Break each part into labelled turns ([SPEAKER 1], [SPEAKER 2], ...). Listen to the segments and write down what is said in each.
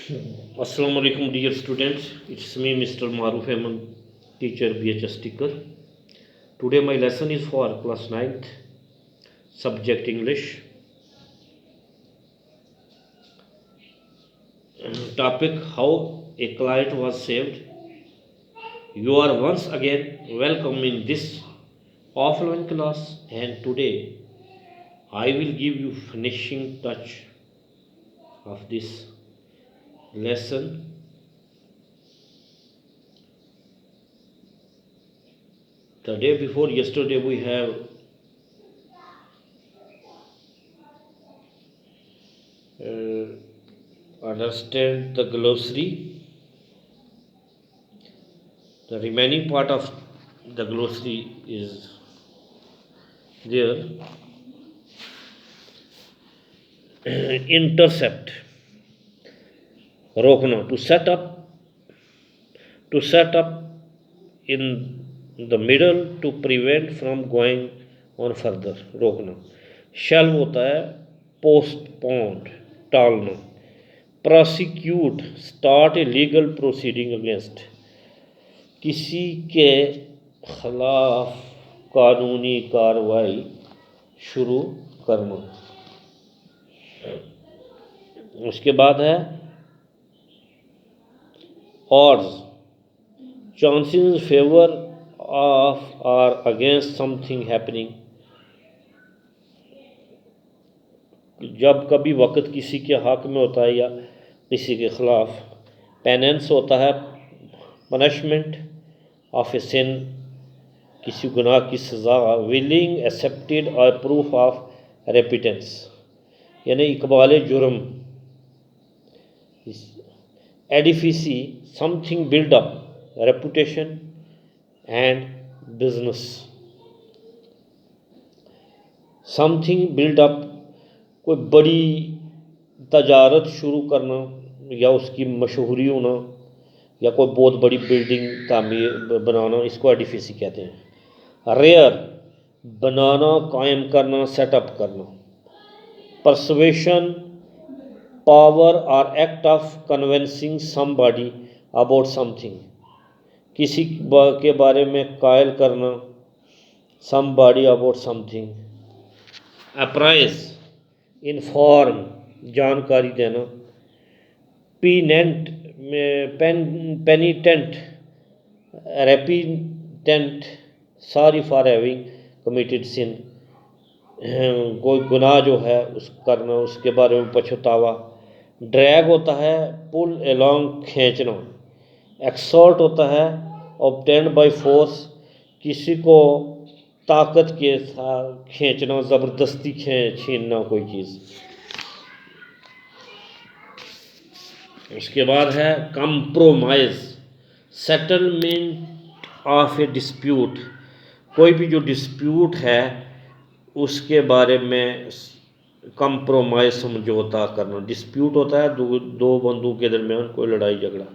[SPEAKER 1] Assalamu alaikum dear students, it's me Mr. Maruf Ahmed, teacher BHS Sticker. Today my lesson is for class 9th, subject English. Topic how a client was saved. You are once again welcome in this offline class, and today I will give you finishing touch of this lesson. The day before yesterday we have understand the glossary. The remaining part of the glossary is there. Intercept, रोकना, to set up in the middle to prevent from going on further, रोकना. shall होता है postponed, टालना. prosecute, start a legal proceeding against, किसी के खिलाफ कानूनी कार्रवाई शुरू करना. उसके बाद है odds, chances in favor of or against something happening, जब कभी वक़्त किसी के हक में होता है या किसी के खिलाफ. पेनेंस होता है पनिशमेंट ऑफ ए सिन, किसी गुनाह की सज़ा. विलिंग, एक्सेप्टेड और प्रूफ ऑफ रेपिटेंस, यानी इकबाल जुर्म. Edifice, something build up, reputation and business. Something build up, कोई बड़ी तजारत शुरू करना या उसकी मशहूरी होना या कोई बहुत बड़ी बिल्डिंग तामीर बनाना, इसको एडिफिसी कहते हैं. रेयर, बनाना, कायम करना, सेटअप करना. परसुएशन, पावर और act of convincing somebody about something, किसी के बारे में कायल करना, somebody about something. Apprise, inform, जानकारी देना. पीनेंट, पेनिटेंट, रेपिटेंट, सॉरी फॉर हैविंग कमिटेड सिन, कोई गुनाह जो है उस करना, उसके बारे में पछतावा. ड्रैग होता है पुल एलोंग, खींचना. एक्सॉर्ट होता है ऑब्टेन्ड बाय फोर्स, किसी को ताकत के साथ खींचना, ज़बरदस्ती छीनना कोई चीज़. उसके बाद है compromise, settlement of A dispute, कोई भी जो डिस्प्यूट है उसके बारे में कंप्रोमाइज़, समझौता करना. डिस्प्यूट होता है दो बंदों के दरमियान कोई लड़ाई झगड़ा.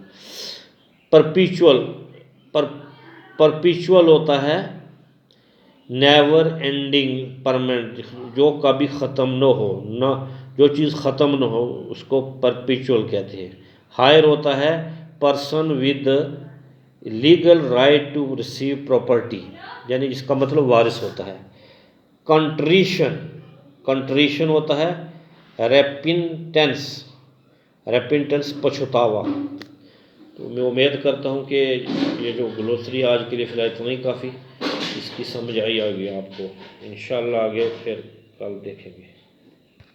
[SPEAKER 1] परपिचुअल होता है नेवर एंडिंग, परमानेंट, जो कभी ख़त्म न हो, ना जो चीज़ ख़त्म न हो उसको परपिचुअल कहते हैं. हायर होता है person with legal right to receive property, यानी इसका मतलब वारिस होता है. कंट्रीशन होता है रेपिटेंस, पछतावा. तो मैं उम्मीद करता हूँ कि ये जो ग्लोसरी आज के लिए फ़िलहाल इतना ही काफ़ी, इसकी समझ आई होगी आपको. इंशाल्लाह आगे फिर कल देखेंगे.